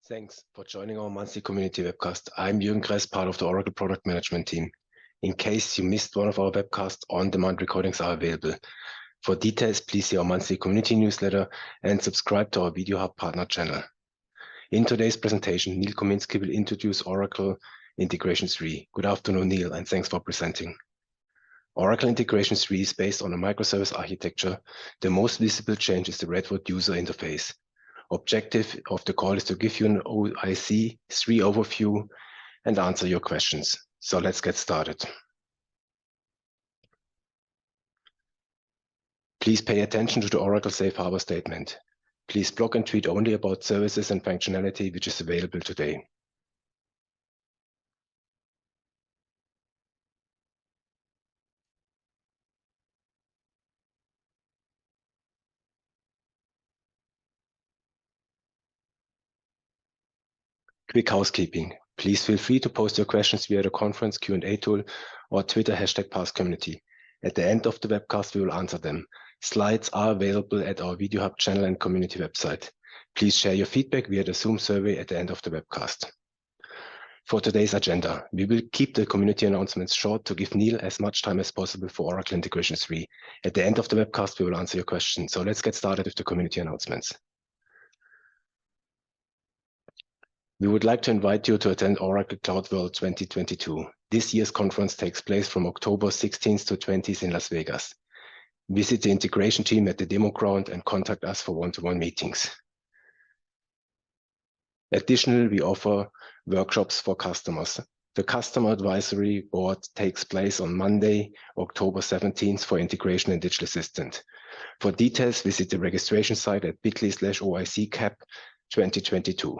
Thanks for joining our monthly community webcast. I'm Jürgen Kress, part of the Oracle product management team. In case you missed one of our webcasts, on-demand recordings are available. For details, please see our monthly community newsletter and subscribe to our Video Hub partner channel. In today's presentation, Neil Kominski will introduce Oracle Integration 3. Good afternoon, Neil, and thanks for presenting. Oracle Integration 3 is based on a microservice architecture. The most visible change is the Redwood user interface. Objective of the call is to give you an OIC 3 overview and answer your questions. So let's get started. Please pay attention to the Oracle Safe Harbor statement. Please blog and tweet only about services and functionality which is available today. Quick housekeeping. Please feel free to post your questions via the conference Q&A tool or Twitter #PaaSCommunity. At the end of the webcast, we will answer them. Slides are available at our Video Hub channel and community website. Please share your feedback via the Zoom survey at the end of the webcast. For today's agenda, we will keep the community announcements short to give Neil as much time as possible for Oracle Integration 3. At the end of the webcast, we will answer your questions. So let's get started with the community announcements. We would like to invite you to attend Oracle Cloud World 2022. This year's conference takes place from October 16th to 20th in Las Vegas. Visit the integration team at the demo ground and contact us for one-to-one meetings. Additionally, we offer workshops for customers. The Customer Advisory Board takes place on Monday, October 17th for Integration and Digital Assistant. For details, visit the registration site at bit.ly/OICCAP 2022.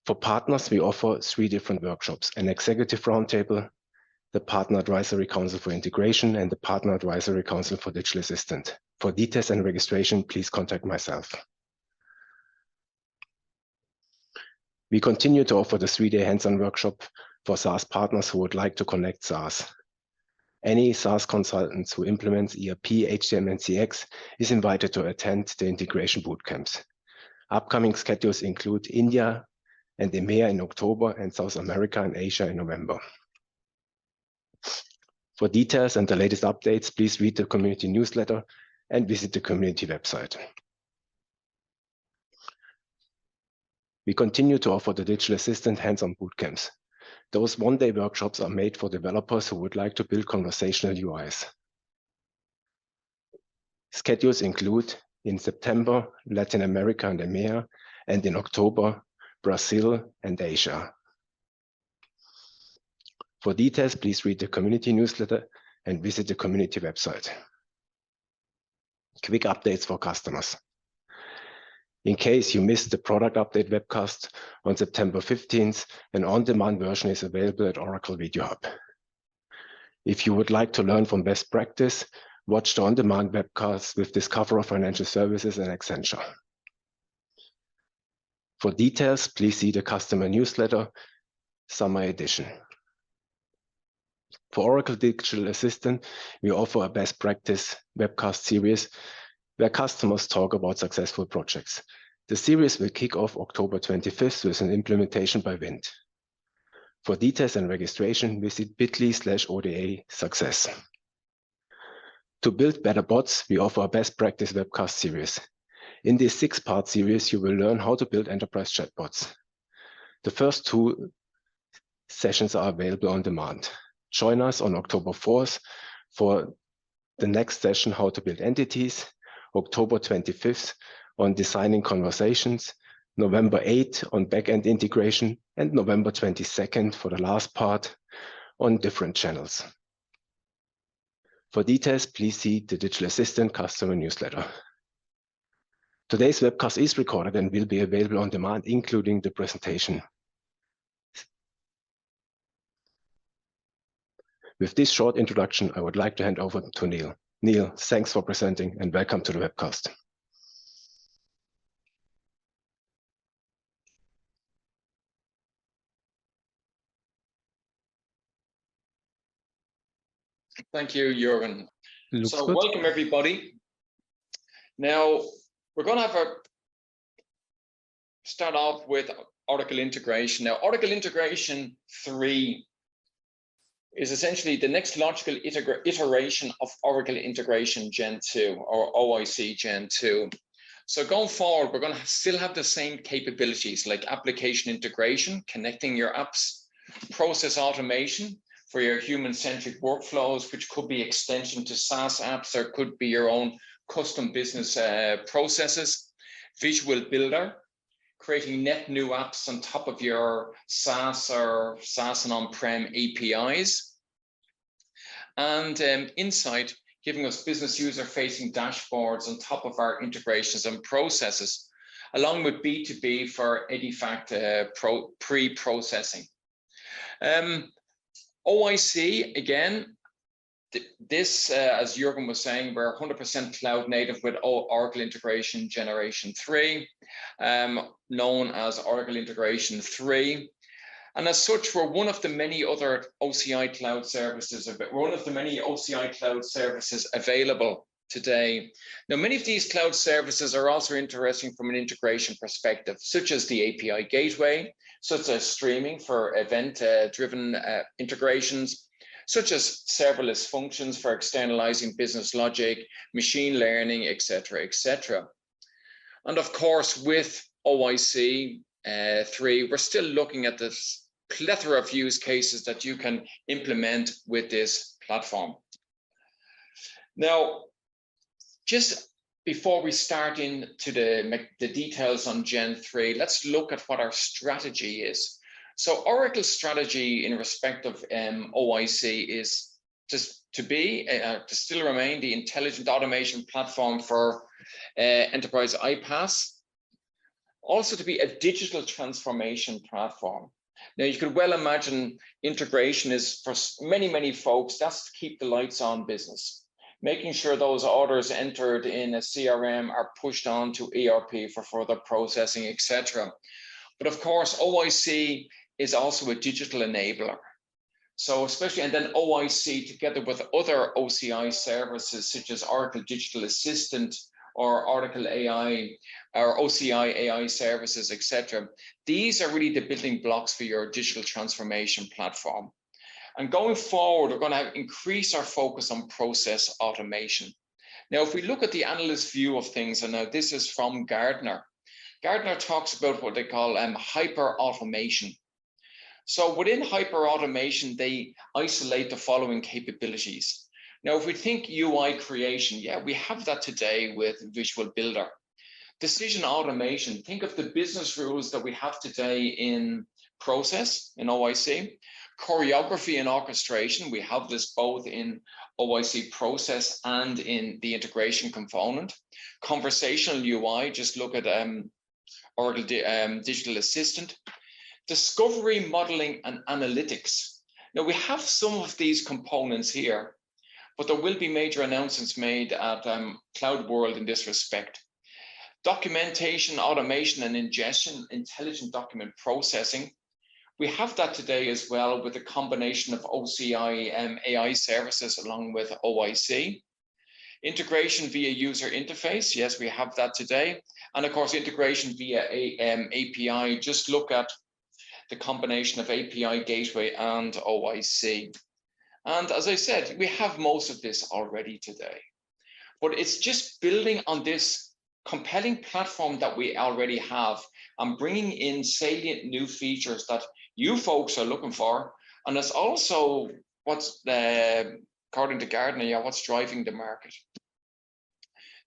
For partners, we offer 3 different workshops: an executive roundtable, the Partner Advisory Council for Integration, and the Partner Advisory Council for Digital Assistant. For details and registration, please contact myself. We continue to offer the 3-day hands-on workshop for SaaS partners who would like to connect SaaS. Any SaaS consultants who implements ERP, HCM, and CX is invited to attend the integration bootcamps. Upcoming schedules include India and EMEA in October and South America and Asia in November. For details and the latest updates, please read the community newsletter and visit the community website. We continue to offer the Digital Assistant hands-on bootcamps. Those 1-day workshops are made for developers who would like to build conversational UIs. Schedules include in September, Latin America and EMEA, and in October, Brazil and Asia. For details, please read the community newsletter and visit the community website. Quick updates for customers. In case you missed the product update webcast on September 15th, an on-demand version is available at Oracle Video Hub. If you would like to learn from best practice, watch the on-demand webcast with Discover Financial Services and Accenture. For details, please see the customer newsletter, Summer Edition. For Oracle Digital Assistant, we offer a best practice webcast series where customers talk about successful projects. The series will kick off October 25th with an implementation by Wind. For details and registration, visit bit.ly/ODA success. To build better bots, we offer a best practice webcast series. In this 6-part series, you will learn how to build enterprise chatbots. The first 2 sessions are available on demand. Join us on October 4th for the next session, How to Build Entities, October 25th on Designing Conversations, November 8th on Backend Integration, and November 22nd for the last part on Different Channels. For details, please see the Digital Assistant customer newsletter. Today's webcast is recorded and will be available on demand, including the presentation. With this short introduction, I would like to hand over to Neil. Neil, thanks for presenting and welcome to the webcast. Thank you, Jürgen. Looks So good. welcome everybody. Now we're going to have a start off with Oracle integration. Now, Oracle integration 3 is essentially the next logical iteration of Oracle integration Gen 2 or OIC Gen 2. So going forward, we're going to still have the same capabilities like application integration, connecting your apps, process automation for your human-centric workflows, which could be extension to SaaS apps or could be your own custom business processes, visual builder, creating net new apps on top of your SaaS or SaaS and on-prem APIs, and Insight, giving us business user-facing dashboards on top of our integrations and processes, along with B2B for EDIFACT pre-processing. OIC, again, this, as Jürgen was saying, we're 100% cloud native with Oracle Integration Generation 3, known as Oracle Integration 3. And as such, we're one of the many other OCI cloud services, available today. Now, many of these cloud services are also interesting from an integration perspective, such as the API gateway, such as streaming for event-driven integrations, such as serverless functions for externalizing business logic, machine learning, etc., etc. And of course, with OIC 3, we're still looking at this plethora of use cases that you can implement with this platform. Now, just before we start into the details on Gen 3, let's look at what our strategy is. So Oracle's strategy in respect of OIC is just to still remain the intelligent automation platform for enterprise iPaaS, also to be a digital transformation platform. Now, you could well imagine integration is for many, many folks, that's to keep the lights on business, making sure those orders entered in a CRM are pushed on to ERP for further processing, etc. But of course, OIC is also a digital enabler. So especially, and then OIC together with other OCI services such as Oracle Digital Assistant or Oracle AI or OCI AI services, etc. These are really the building blocks for your digital transformation platform. And going forward, we're going to increase our focus on process automation. Now, if we look at the analyst view of things, and now this is from Gartner. Gartner talks about what they call hyper automation. So within hyper automation, they isolate the following capabilities. Now, if we think UI creation, yeah, we have that today with Visual Builder. Decision automation, think of the business rules that we have today in process, in OIC. Choreography and orchestration, we have this both in OIC process and in the integration component. Conversational UI, just look at Oracle Digital Assistant. Discovery, modeling, and analytics. Now, we have some of these components here, but there will be major announcements made at Cloud World in this respect. Documentation, automation, and ingestion, intelligent document processing. We have that today as well with a combination of OCI AI services along with OIC. Integration via user interface, yes, we have that today. And of course, integration via API, just look at the combination of API gateway and OIC. And as I said, we have most of this already today, but it's just building on this compelling platform that we already have and bringing in salient new features that you folks are looking for. And it's also what's, according to Gartner, yeah, what's driving the market.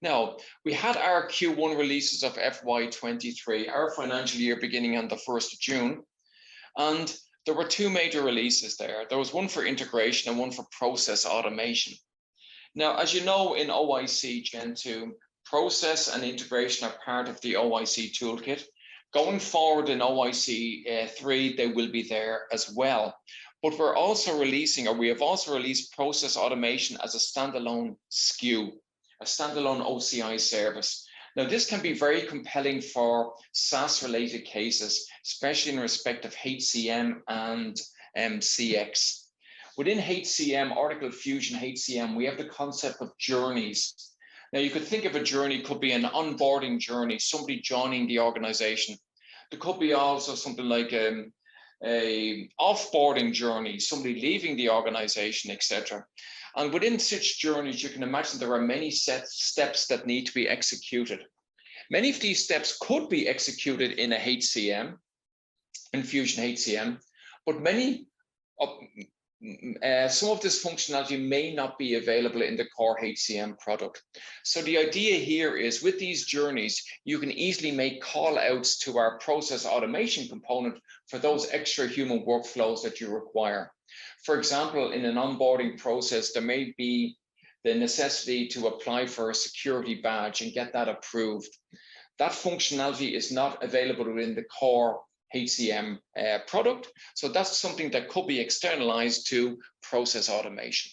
Now, we had our Q1 releases of FY23, our financial year beginning on the 1st of June. And there were two major releases there. There was one for integration and one for process automation. Now, as you know, in OIC Gen 2, process and integration are part of the OIC toolkit. Going forward in OIC 3, they will be there as well. But we're also releasing, or we have also released process automation as a standalone SKU, a standalone OCI service. Now, this can be very compelling for SaaS-related cases, especially in respect of HCM and CX. Within HCM, Oracle Fusion HCM, we have the concept of journeys. Now, you could think of a journey could be an onboarding journey, somebody joining the organization. There could be also something like a offboarding journey, somebody leaving the organization, etc. And within such journeys, you can imagine there are many set steps that need to be executed. Many of these steps could be executed in a HCM, in Fusion HCM, but some of this functionality may not be available in the core HCM product. So the idea here is with these journeys, you can easily make call outs to our process automation component for those extra human workflows that you require. For example, in an onboarding process, there may be the necessity to apply for a security badge and get that approved. That functionality is not available within the core HCM product. So that's something that could be externalized to process automation.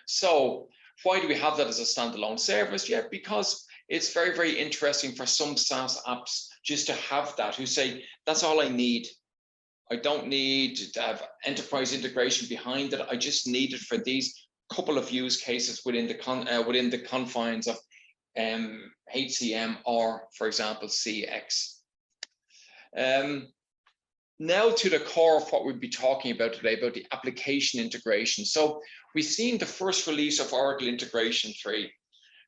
So why do we have that as a standalone service? Yeah, because it's very, very interesting for some SaaS apps just to have that, who say, that's all I need. I don't need to have enterprise integration behind it. I just need it for these couple of use cases within the confines of HCM or, for example, CX. Now to the core of what we'll be talking about today, about the application integration. So we've seen the first release of Oracle Integration 3.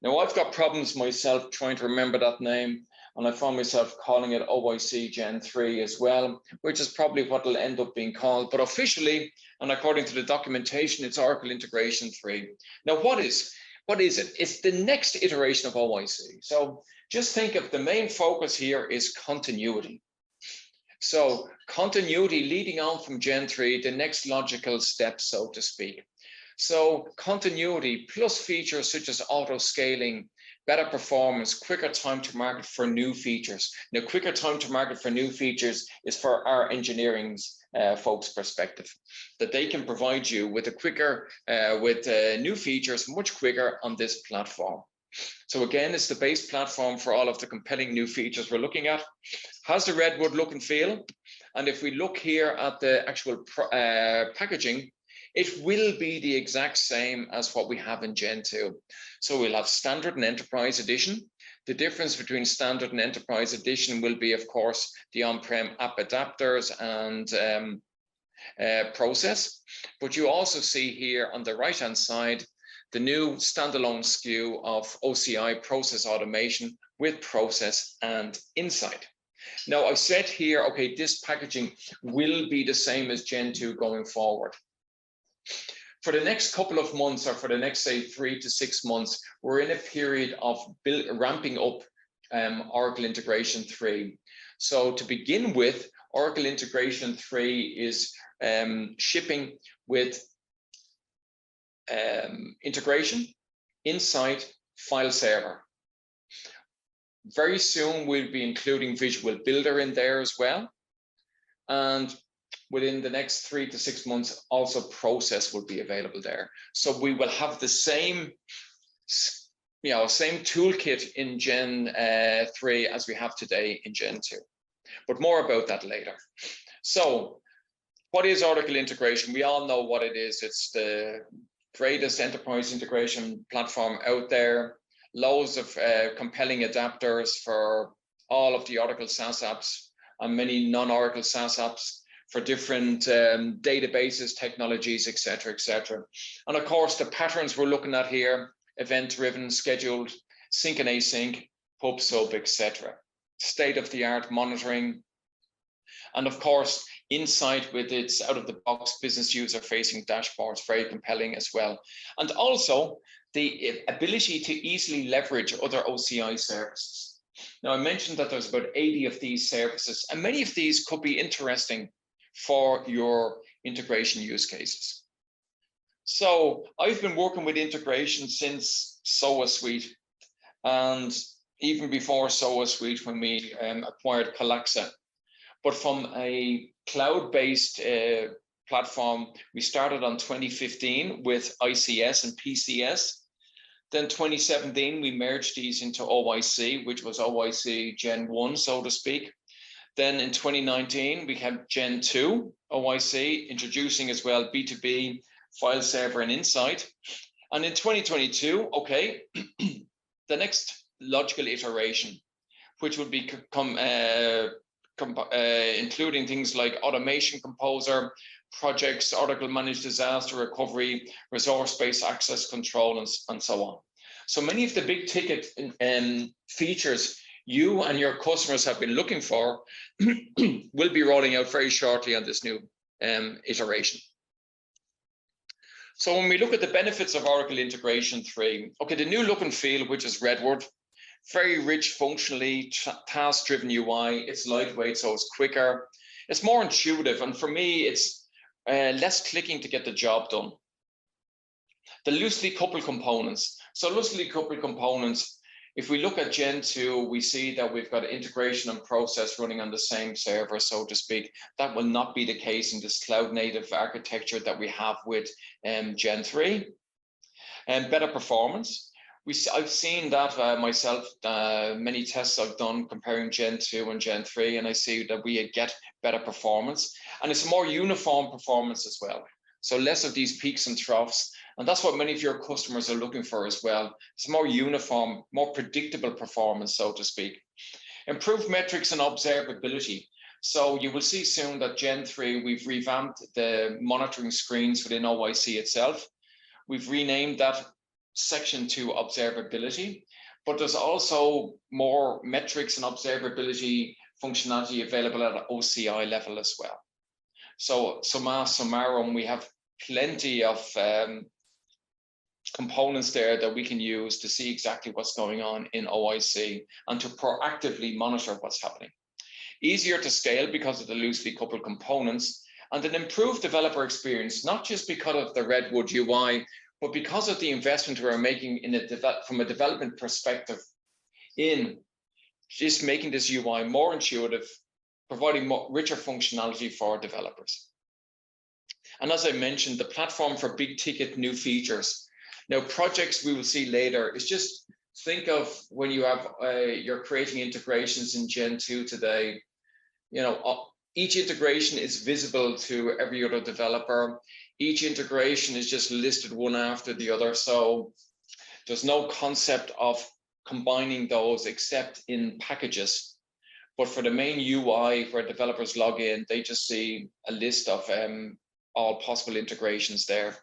Now I've got problems myself trying to remember that name, and I found myself calling it OIC Gen 3 as well, which is probably what it'll end up being called. But officially, and according to the documentation, it's Oracle Integration 3. Now what is it? It's the next iteration of OIC. So just think of the main focus here is continuity. So continuity leading on from Gen 3, the next logical step, so to speak. So continuity plus features such as auto scaling, better performance, quicker time to market for new features. Now, quicker time to market for new features is for our engineering folks' perspective, that they can provide you with a quicker, new features much quicker on this platform. So again, it's the base platform for all of the compelling new features we're looking at. Has the Redwood look and feel? And if we look here at the actual packaging, it will be the exact same as what we have in Gen 2. So we'll have Standard and Enterprise Edition. The difference between Standard and Enterprise Edition will be, of course, the on-prem app adapters and process. But you also see here on the right-hand side, the new standalone SKU of OCI process automation with process and insight. Now I said here, okay, this packaging will be the same as Gen 2 going forward. For the next couple of months, or for the next, say, 3 to 6 months, we're in a period of ramping up Oracle Integration 3. So to begin with, Oracle Integration 3 is shipping with integration, insight, file server. Very soon we'll be including Visual Builder in there as well. And within the next 3 to 6 months, also process will be available there. So we will have the same, same toolkit in Gen 3 as we have today in Gen 2. But more about that later. So what is Oracle Integration? We all know what it is. It's the greatest enterprise integration platform out there. Loads of compelling adapters for all of the Oracle SaaS apps and many non-Oracle SaaS apps for different databases, technologies, etc., etc. And of course, the patterns we're looking at here, event-driven, scheduled, sync and async, pub, sub, etc. State-of-the-art monitoring. And of course, Insight with its out-of-the-box business user-facing dashboards, very compelling as well. And also the ability to easily leverage other OCI services. Now, I mentioned that there's about 80 of these services, and many of these could be interesting for your integration use cases. So I've been working with integration since SOA Suite, and even before SOA Suite when we acquired Calaxa. But from a cloud-based platform, we started on 2015 with ICS and PCS. Then 2017, we merged these into OIC, which was OIC Gen 1, so to speak. Then in 2019, we had Gen 2 OIC, introducing as well B2B, file server and insight. And in 2022, okay, the next logical iteration, which would be including things like automation composer, projects, Oracle managed disaster recovery, resource-based access control, and so on. So many of the big ticket features you and your customers have been looking for will be rolling out very shortly on this new iteration. So when we look at the benefits of Oracle Integration 3, okay, the new look and feel, which is Redwood, very rich functionally, task-driven UI, it's lightweight, so it's quicker, it's more intuitive, and for me, it's less clicking to get the job done. The loosely coupled components. So loosely coupled components, if we look at Gen 2, we see that we've got integration and process running on the same server, so to speak. That will not be the case in this cloud native architecture that we have with Gen 3. And better performance. I've seen that myself, many tests I've done comparing Gen 2 and Gen 3, and I see that we get better performance. And it's more uniform performance as well. So less of these peaks and troughs. And that's what many of your customers are looking for as well. It's more uniform, more predictable performance, so to speak. Improved metrics and observability. So you will see soon that Gen 3, we've revamped the monitoring screens within OIC itself. We've renamed that section to observability, but there's also more metrics and observability functionality available at OCI level as well. So summa summarum, we have plenty of components there that we can use to see exactly what's going on in OIC and to proactively monitor what's happening. Easier to scale because of the loosely coupled components, and an improved developer experience, not just because of the Redwood UI, but because of the investment we're making in from a development perspective in just making this UI more intuitive, providing more richer functionality for developers. And as I mentioned, the platform for big ticket new features. Now, projects we will see later is just think of when you have you're creating integrations in Gen 2 today. You know, each integration is visible to every other developer. Each integration is just listed one after the other. So there's no concept of combining those except in packages. But for the main UI where developers log in, they just see a list of all possible integrations there.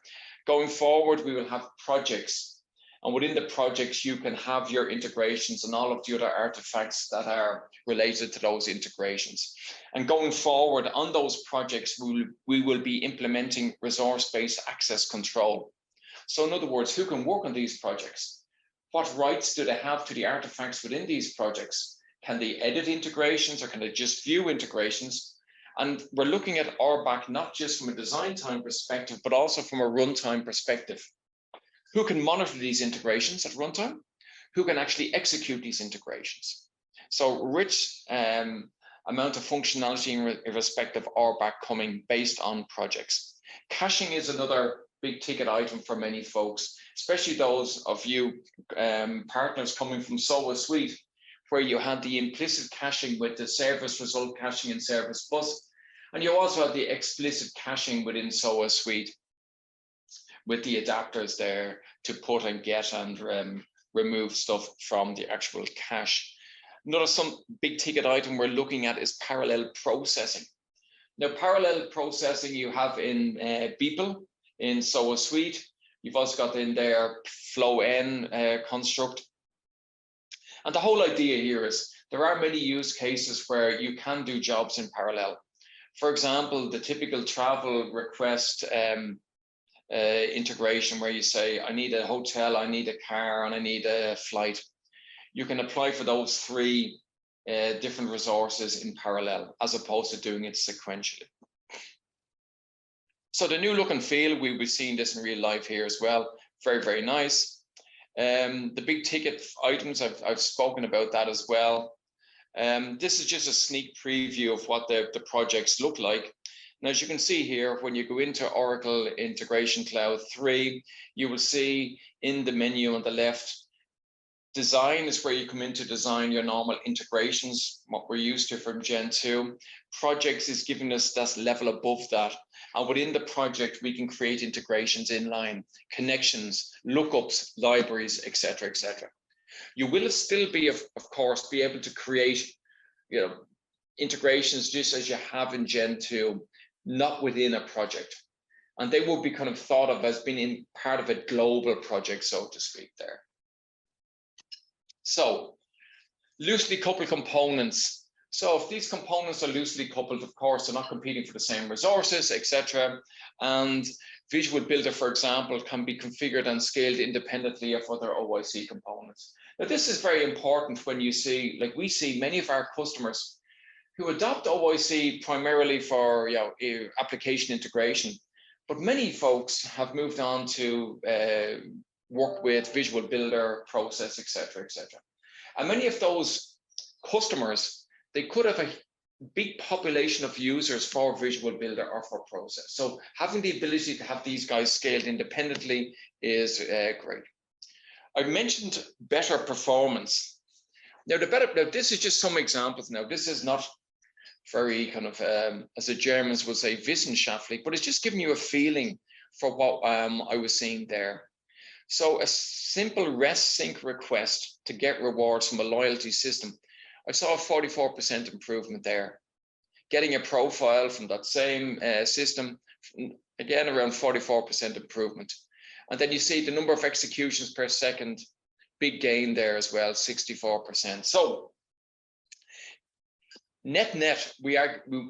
Going forward, we will have projects. And within the projects, you can have your integrations and all of the other artifacts that are related to those integrations. And going forward on those projects, we will be implementing resource-based access control. So in other words, who can work on these projects? What rights do they have to the artifacts within these projects? Can they edit integrations or can they just view integrations? And we're looking at RBAC not just from a design time perspective, but also from a runtime perspective. Who can monitor these integrations at runtime? Who can actually execute these integrations? So rich amount of functionality in respect of RBAC coming based on projects. Caching is another big ticket item for many folks, especially those of you partners coming from SOA Suite, where you had the implicit caching with the service result caching in Service Bus. And you also have the explicit caching within SOA Suite with the adapters there to put and get and remove stuff from the actual cache. Another big ticket item we're looking at is parallel processing. Now, parallel processing you have in Beeple, in SOA Suite. You've also got in there flow-n construct. And the whole idea here is there are many use cases where you can do jobs in parallel. For example, the typical travel request integration where you say, I need a hotel, I need a car, and I need a flight. You can apply for those three different resources in parallel, as opposed to doing it sequentially. So the new look and feel, we'll be seeing this in real life here as well. Very, very nice. The big ticket items, I've spoken about that as well. This is just a sneak preview of what the projects look like. And as you can see here, when you go into Oracle Integration Cloud 3, you will see in the menu on the left, design is where you come in to design your normal integrations, what we're used to from Gen 2. Projects is giving us that level above that. And within the project, we can create integrations inline, connections, lookups, libraries, etc., etc. You will still be, of course, be able to create, integrations just as you have in Gen 2, not within a project. And they will be kind of thought of as being in part of a global project, so to speak there. So loosely coupled components. So if these components are loosely coupled, of course, they're not competing for the same resources, etc. And Visual Builder, for example, can be configured and scaled independently of other OIC components. Now, this is very important when you see, like we see many of our customers who adopt OIC primarily for application integration, but many folks have moved on to work with Visual Builder, Process, etc., etc. And many of those customers, they could have a big population of users for Visual Builder or for Process. So having the ability to have these guys scaled independently is great. I mentioned better performance. Now, this is just some examples. Now, this is not very kind of, as the Germans would say, wissenschaftlich, but it's just giving you a feeling for what I was seeing there. So a simple REST sync request to get rewards from a loyalty system, I saw a 44% improvement there. Getting a profile from that same system, again, around 44% improvement. And then you see the number of executions per second, big gain there as well, 64%. So net,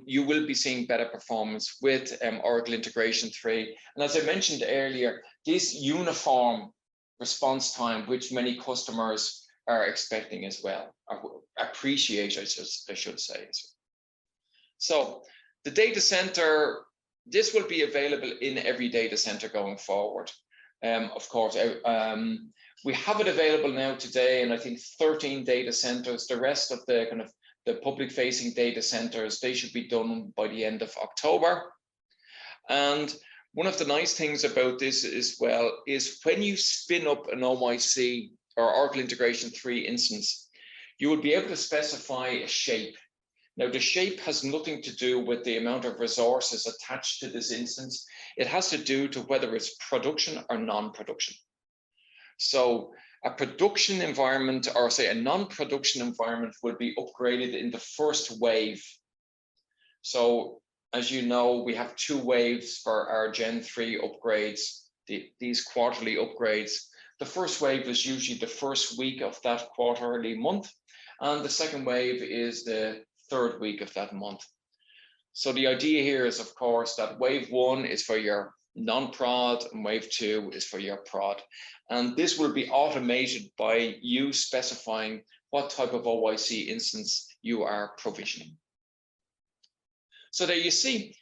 you will be seeing better performance with Oracle Integration 3. And as I mentioned earlier, this uniform response time, which many customers are expecting as well, or appreciate, I should say. So the data center, this will be available in every data center going forward. Of course, we have it available now today, and I think 13 data centers. The rest of the kind of the public-facing data centers, they should be done by the end of October. And one of the nice things about this as well is when you spin up an OIC or Oracle Integration 3 instance, you will be able to specify a shape. Now, the shape has nothing to do with the amount of resources attached to this instance. It has to do to whether it's production or non-production. So a production environment, or say a non-production environment, will be upgraded in the first wave. So as you know, we have 2 waves for our Gen 3 upgrades, these quarterly upgrades. The first wave is usually the first week of that quarterly month, and the second wave is the 3rd week of that month. So the idea here is, of course, that wave 1 is for your non-prod and wave 2 is for your prod. And this will be automated by you specifying what type of OIC instance you are provisioning. So there you see,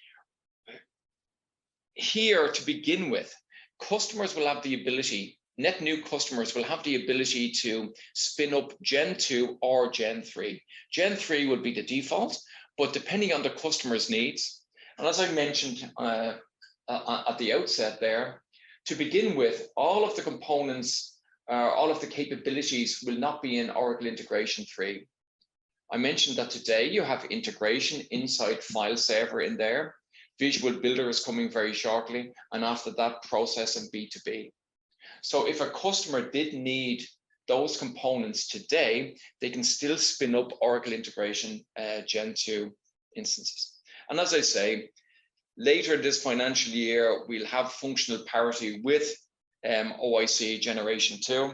here to begin with, customers will have the ability, net new customers will have the ability to spin up Gen 2 or Gen 3. Gen 3 would be the default, but depending on the customer's needs, and as I mentioned at the outset there, to begin with, all of the components, all of the capabilities will not be in Oracle Integration 3. I mentioned that today you have integration inside file server in there. Visual Builder is coming very shortly, and after that, Process and B2B. So if a customer did need those components today, they can still spin up Oracle Integration Gen 2 instances. And as I say, later this financial year, we'll have functional parity with OIC Generation 2.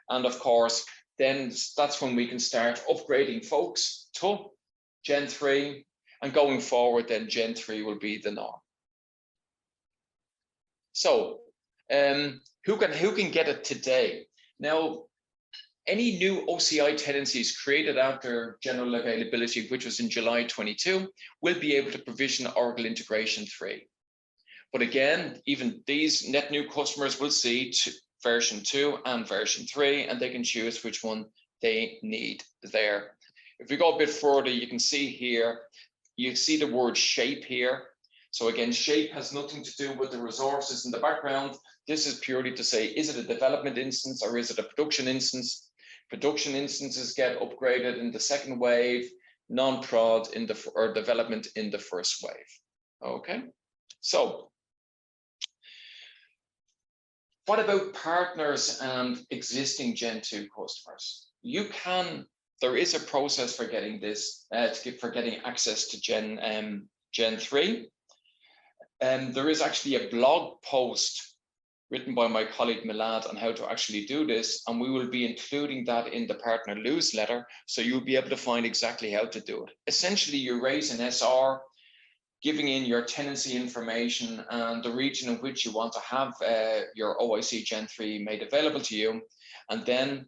And of course, then that's when we can start upgrading folks to Gen 3. And going forward, then Gen 3 will be the norm. So who can get it today? Now, any new OCI tenancies created after general availability, which was in July 22, will be able to provision Oracle Integration 3. But again, even these net new customers will see version 2 and version 3, and they can choose which one they need there. If we go a bit further, you can see here, you see the word shape here. So again, shape has nothing to do with the resources in the background. This is purely to say, is it a development instance or is it a production instance? Production instances get upgraded in the second wave, non-prod or development in the first wave. Okay, so What about partners and existing Gen 2 customers? There is a process for getting this, for getting access to Gen 3. There is actually a blog post written by my colleague Milad on how to actually do this, and we will be including that in the partner newsletter, so you'll be able to find exactly how to do it. Essentially, you raise an SR, giving in your tenancy information and the region in which you want to have your OIC Gen 3 made available to you. And then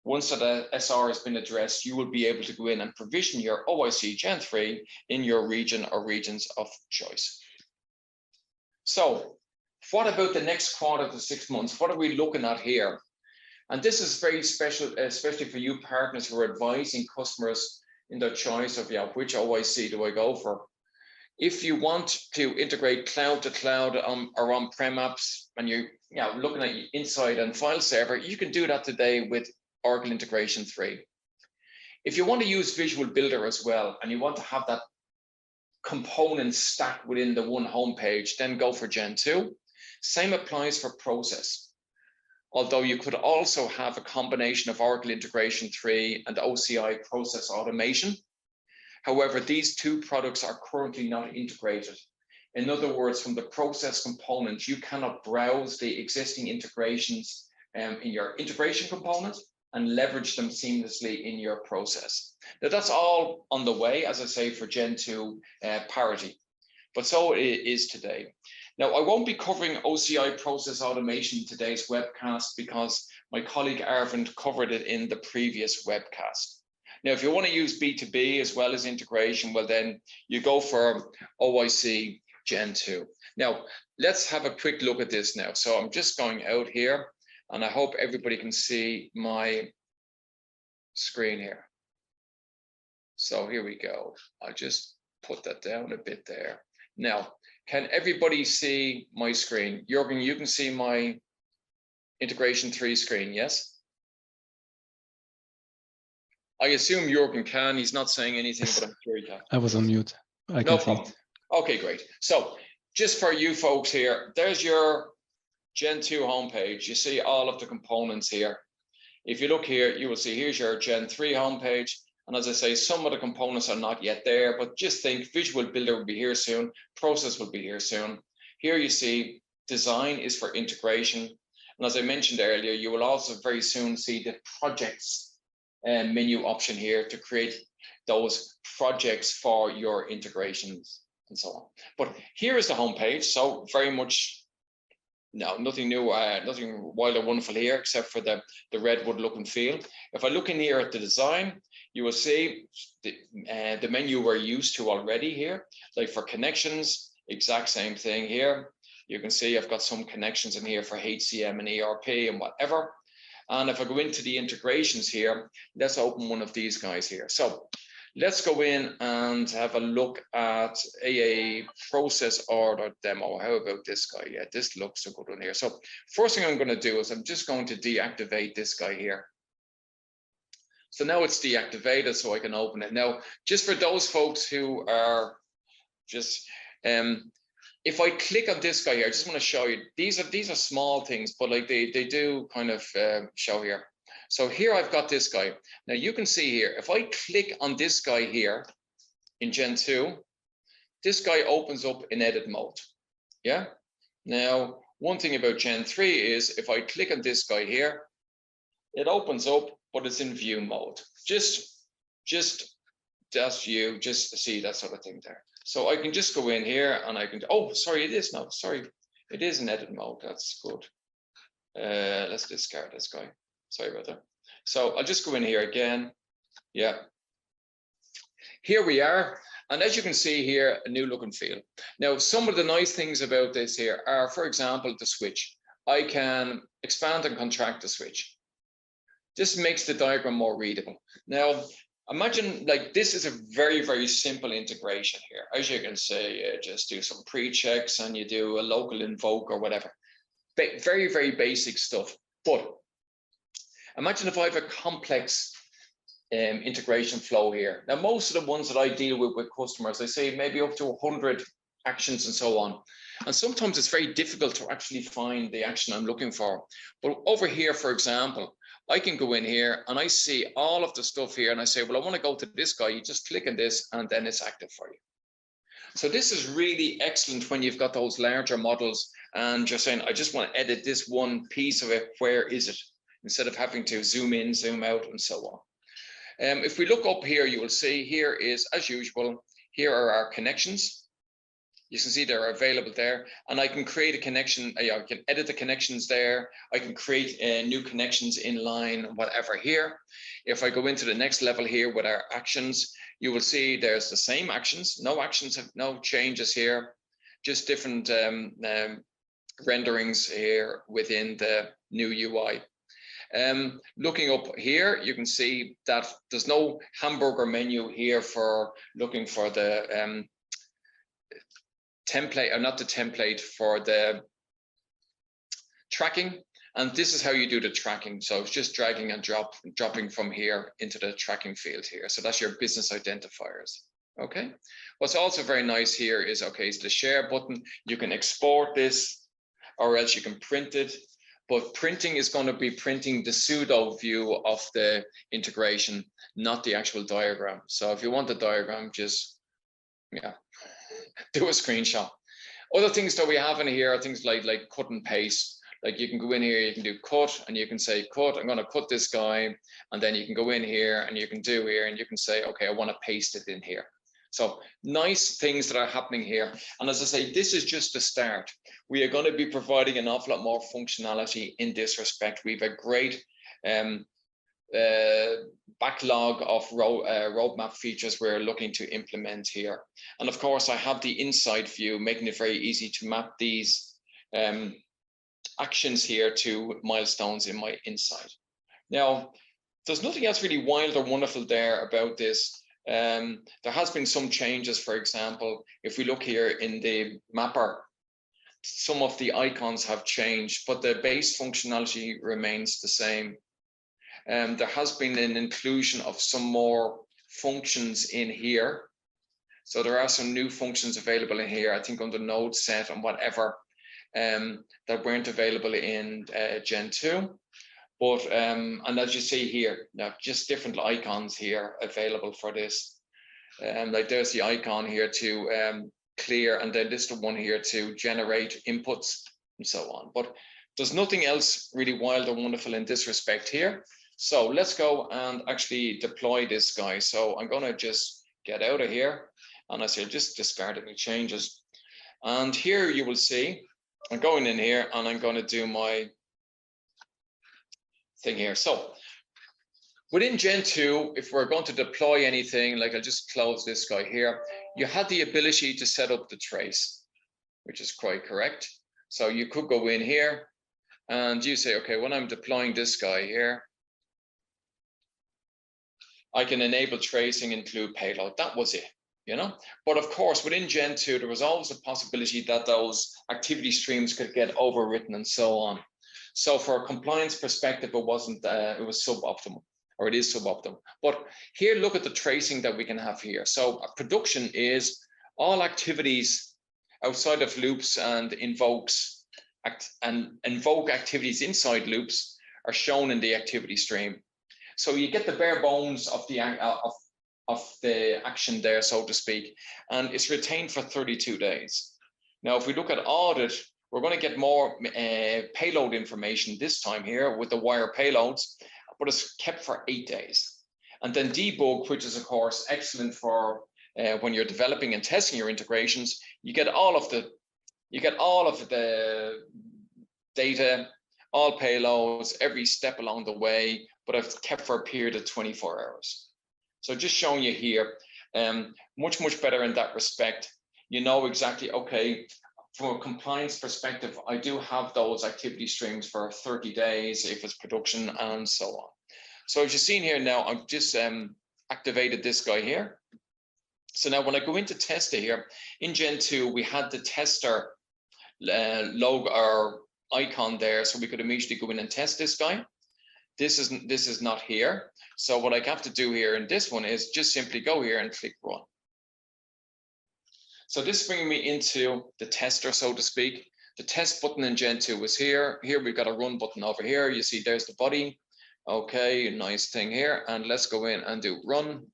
once that SR has been addressed, you will be able to go in and provision your OIC Gen 3 in your region or regions of choice. So what about the next quarter to 6 months? What are we looking at here? And this is very special, especially for you partners who are advising customers in their choice of, yeah, which OIC do I go for? If you want to integrate cloud to cloud or on-prem apps, and you're looking at inside and file server, you can do that today with Oracle Integration 3. If you want to use Visual Builder as well, and you want to have that component stacked within the one homepage, then go for Gen 2. Same applies for process. Although you could also have a combination of Oracle Integration 3 and OCI process automation. However, these two products are currently not integrated. In other words, from the process component, you cannot browse the existing integrations in your integration component and leverage them seamlessly in your process. Now, that's all on the way, as I say, for Gen 2 parity, but so it is today. Now, I won't be covering OCI process automation in today's webcast because my colleague Arvind covered it in the previous webcast. Now, if you want to use B2B as well as integration, well, then you go for OIC Gen 2. Now, let's have a quick look at this now. So I'm just going out here, and I hope everybody can see my screen here. So here we go. I'll just put that down a bit there. Now, can everybody see my screen? Jürgen, you can see my Integration 3 screen, yes? I assume Jürgen can. He's not saying anything, but I'm sure he can. I was on mute. I can see it. Okay, great. So just for you folks here, there's your Gen 2 homepage. You see all of the components here. If you look here, you will see here's your Gen 3 homepage. And as I say, some of the components are not yet there, but just think Visual Builder will be here soon. Process will be here soon. Here you see design is for integration. And as I mentioned earlier, you will also very soon see the projects menu option here to create those projects for your integrations and so on. But here is the home page. So very much, nothing new, nothing wild or wonderful here, except for the redwood look and feel. If I look in here at the design, you will see the menu we're used to already here. Like for connections, exact same thing here. You can see I've got some connections in here for HCM and ERP and whatever. And if I go into the integrations here, let's open one of these guys here. So let's go in and have a look at a process order demo. How about this guy? Yeah, this looks a good one here. So first thing I'm going to do is I'm just going to deactivate this guy here. So now it's deactivated, so I can open it. Now, just for those folks who are just, if I click on this guy here, I just want to show you, these are small things, but like they do kind of show here. So here I've got this guy. Now you can see here, if I click on this guy here in Gen 2, this guy opens up in edit mode. Yeah. Now, one thing about Gen 3 is if I click on this guy here, it opens up, but it's in view mode. Just that's you, just to see that sort of thing there. So I can just go in here and I can, oh, sorry, it is now, sorry. It is in edit mode, that's good. Let's discard this guy. Sorry about that. So I'll just go in here again. Yeah. Here we are. And as you can see here, a new look and feel. Now, some of the nice things about this here are, for example, the switch. I can expand and contract the switch. This makes the diagram more readable. Now, imagine like this is a very, very simple integration here. As you can see, just do some pre-checks and you do a local invoke or whatever. Very, very basic stuff. But imagine if I have a complex integration flow here. Now, most of the ones that I deal with customers, I say maybe up to 100 actions and so on. And sometimes it's very difficult to actually find the action I'm looking for. But over here, for example, I can go in here and I see all of the stuff here and I say, well, I want to go to this guy. You just click on this and then it's active for you. So this is really excellent when you've got those larger models and you're saying, I just want to edit this one piece of it. Where is it? Instead of having to zoom in, zoom out, and so on. If we look up here, you will see here is, as usual, here are our connections. You can see they're available there, and I can create a connection. I can edit the connections there. I can create new connections in line, whatever here. If I go into the next level here with our actions, you will see there's the same actions. No actions, have no changes here, just different renderings here within the new UI. Looking up here, you can see that there's no hamburger menu here for looking for the template, or not the template, for the tracking. And this is how you do the tracking. So it's just dragging and dropping from here into the tracking field here. So that's your business identifiers. Okay. What's also very nice here is, okay, it's the share button. You can export this, or else you can print it. But printing is going to be printing the pseudo view of the integration, not the actual diagram. So if you want the diagram, just, yeah, do a screenshot. Other things that we have in here are things like cut and paste. Like you can go in here, you can do cut, and you can say cut, I'm going to cut this guy. And then you can go in here and you can do here, and you can say, okay, I want to paste it in here. So nice things that are happening here. And as I say, this is just the start. We are going to be providing an awful lot more functionality in this respect. We have a great backlog of roadmap features we're looking to implement here. And of course, I have the inside view, making it very easy to map these actions here to milestones in my inside. Now, there's nothing else really wild or wonderful there about this. There has been some changes. For example, if we look here in the mapper, some of the icons have changed, but the base functionality remains the same. There has been an inclusion of some more functions in here. So there are some new functions available in here, I think under node set and whatever, that weren't available in Gen 2. But, and as you see here, now just different icons here available for this. Like there's the icon here to clear, and then this the one here to generate inputs and so on. But there's nothing else really wild or wonderful in this respect here. So let's go and actually deploy this guy. So I'm going to just get out of here, and I say just discard any changes. And here you will see, I'm going in here and I'm going to do my thing here. So within Gen 2, if we're going to deploy anything, like I'll just close this guy here, you had the ability to set up the trace, which is quite correct. So you could go in here and you say, okay, when I'm deploying this guy here, I can enable tracing, include payload. That was it, you know. But of course, within Gen 2, there was always a possibility that those activity streams could get overwritten and so on. So for a compliance perspective, it wasn't, it was suboptimal, or it is suboptimal. But here, look at the tracing that we can have here. So production is all activities outside of loops and invoke activities inside loops are shown in the activity stream. So you get the bare bones of the action there, so to speak, and it's retained for 32 days. Now, if we look at audit, we're going to get more payload information this time here with the wire payloads, but it's kept for 8 days. And then debug, which is of course excellent for when you're developing and testing your integrations, you get all of the data, all payloads, every step along the way, but I've kept for a period of 24 hours. So just showing you here, much better in that respect. You know exactly, okay, from a compliance perspective, I do have those activity streams for 30 days if it's production and so on. So as you've seen here now, I've just activated this guy here. So now when I go into tester here, in Gen 2, we had the tester logo or icon there, so we could immediately go in and test this guy. This is not here. So what I have to do here in this one is just simply go here and click run. So this brings me into the tester, so to speak. The test button in Gen 2 was here. Here we've got a run button over here. You see there's the body. Okay, nice thing here. And let's go in and do run.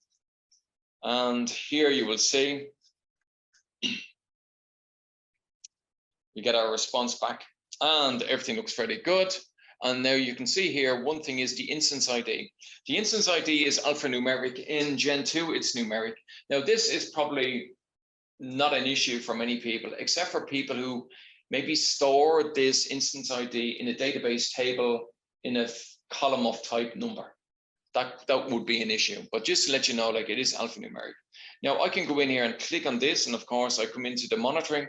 And here you will see we get our response back and everything looks fairly good. And now you can see here, one thing is the instance ID. The instance ID is alphanumeric. In Gen 2, it's numeric. Now, this is probably not an issue for many people, except for people who maybe store this instance ID in a database table in a column of type number. That would be an issue. But just to let you know, like, it is alphanumeric. Now, I can go in here and click on this. And of course, I come into the monitoring.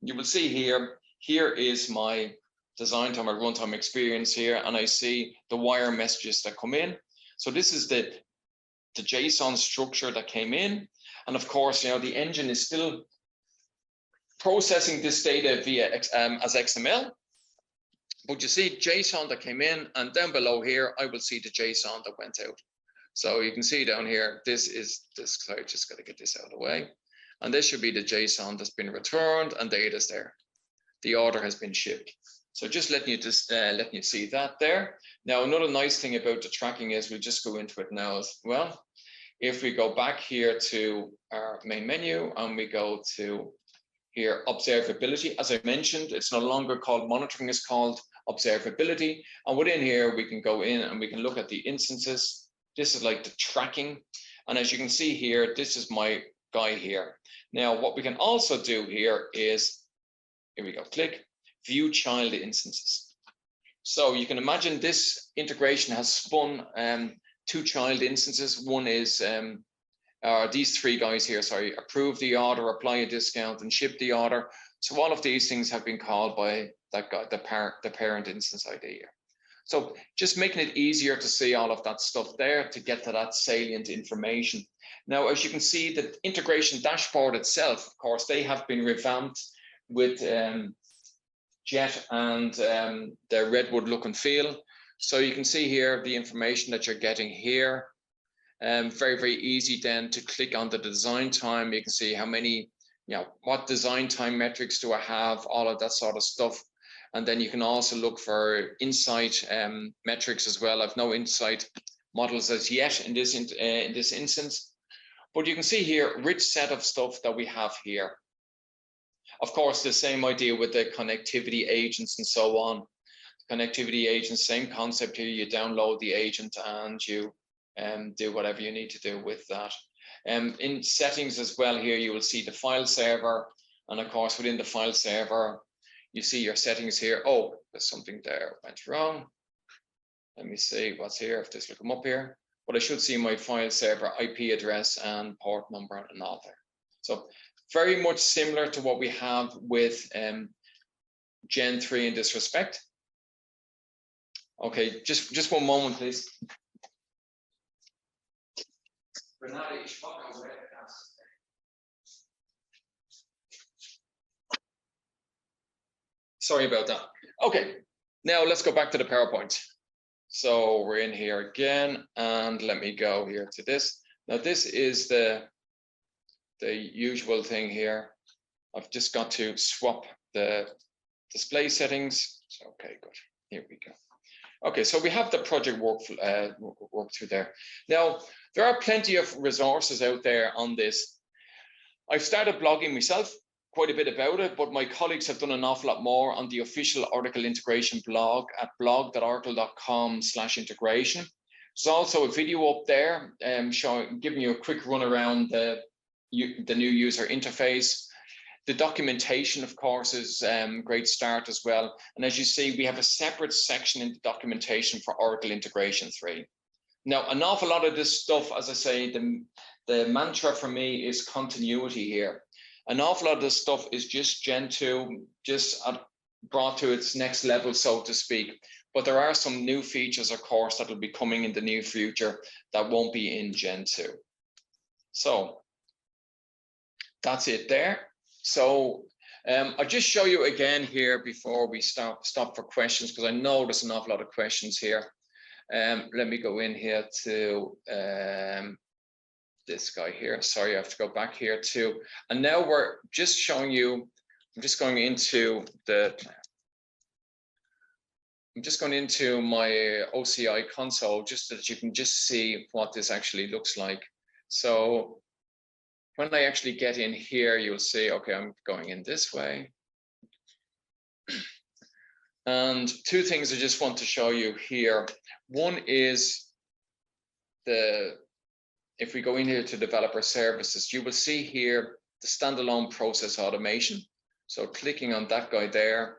You will see here is my design time or runtime experience here, and I see the wire messages that come in. So this is the JSON structure that came in. And of course, the engine is still processing this data via as XML. But you see JSON that came in, and down below here, I will see the JSON that went out. So you can see down here, this is this. Sorry, just got to get this out of the way. And this should be the JSON that's been returned, and there it is there. The order has been shipped. So just letting you see that there. Now, another nice thing about the tracking is we'll just go into it now as well. If we go back here to our main menu and we go to here, observability, as I mentioned, it's no longer called monitoring, it's called observability. And within here, we can go in and we can look at the instances. This is like the tracking. And as you can see here, this is my guy here. Now, what we can also do here is, here we go, click, view child instances. So you can imagine this integration has spun 2 child instances. One is these 3 guys here, sorry, approve the order, apply a discount, and ship the order. So all of these things have been called by that guy, the parent instance ID here. So just making it easier to see all of that stuff there to get to that salient information. Now, as you can see, the integration dashboard itself, of course, they have been revamped with Jet and the Redwood look and feel. So you can see here the information that you're getting here. Very, very easy then to click on the design time. You can see how many, what design time metrics do I have, all of that sort of stuff. And then you can also look for insight metrics as well. I've no insight models as yet in this instance, but you can see here, rich set of stuff that we have here. Of course, the same idea with the connectivity agents and so on. Connectivity agents, same concept here. You download the agent and you do whatever you need to do with that. In settings as well here, you will see the file server. And of course, within the file server, you see your settings here. Oh, there's something there went wrong. Let me see what's here, if this will come up here. But I should see my file server IP address and port number and all there. So very much similar to what we have with Gen 3 in this respect. Okay, just one moment, please. Sorry about that. Okay, now let's go back to the PowerPoint. So we're in here again, and let me go here to this. Now this is the usual thing here. I've just got to swap the display settings. So, okay, good. Here we go. Okay, so we have the project work through there. Now, there are plenty of resources out there on this. I've started blogging myself quite a bit about it, but my colleagues have done an awful lot more on the official Oracle integration blog at blog.oracle.com/integration. There's also a video up there giving you a quick run around the new user interface. The documentation, of course, is a great start as well. And as you see, we have a separate section in the documentation for Oracle Integration 3. Now, an awful lot of this stuff, as I say, the mantra for me is continuity here. An awful lot of this stuff is just Gen 2, just brought to its next level, so to speak. But there are some new features, of course, that will be coming in the near future that won't be in Gen 2. So that's it there. So I'll just show you again here before we stop for questions, because I know there's an awful lot of questions here. Let me go in here to this guy here. Sorry, I have to go back here too. And now we're just showing you, I'm just going into my OCI console just so that you can just see what this actually looks like. So when I actually get in here, you'll see, okay, I'm going in this way. And two things I just want to show you here. One is if we go in here to developer services, you will see here the standalone process automation. So clicking on that guy there,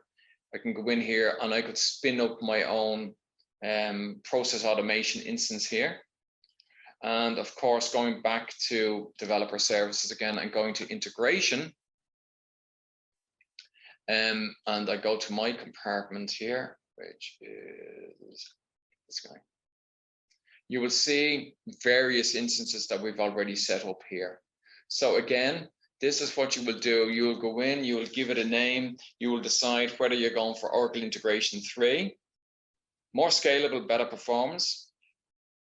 I can go in here and I could spin up my own process automation instance here. And of course, going back to developer services again and going to integration. And I go to my compartment here, which is this guy. You will see various instances that we've already set up here. So again, this is what you will do. You will go in, you will give it a name, you will decide whether you're going for Oracle Integration 3, more scalable, better performance,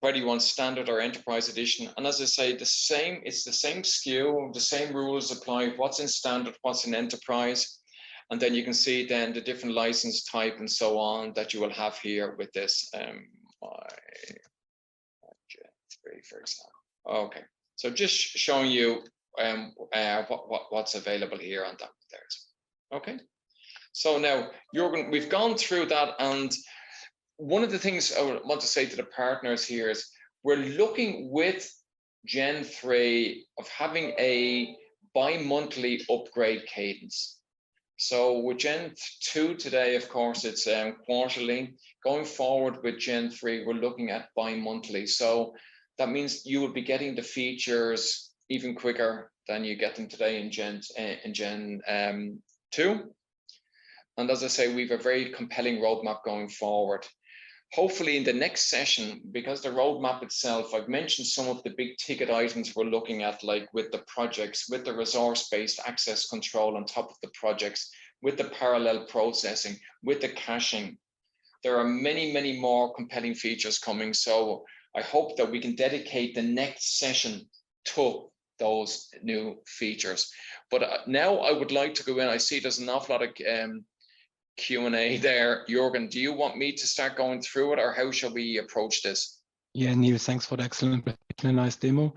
whether you want standard or enterprise edition. And as I say, it's the same SKU, the same rules apply, what's in standard, what's in enterprise. And then you can see then the different license type and so on that you will have here with this. For example. Okay, so just showing you what's available here on that there. Okay, so now Jürgen, we've gone through that, and one of the things I want to say to the partners here is we're looking with Gen 3 of having a bi-monthly upgrade cadence. So with Gen 2 today, of course, it's quarterly. Going forward with Gen 3, we're looking at bi-monthly. So that means you will be getting the features even quicker than you get them today in Gen 2. And as I say, we have a very compelling roadmap going forward. Hopefully in the next session, because the roadmap itself, I've mentioned some of the big ticket items we're looking at, like with the projects, with the resource-based access control on top of the projects, with the parallel processing, with the caching. There are many, many more compelling features coming. So I hope that we can dedicate the next session to those new features. But now I would like to go in. I see there's an awful lot of Q&A there. Jürgen, do you want me to start going through it, or how shall we approach this? Yeah, Neil, thanks for the excellent presentation and nice demo.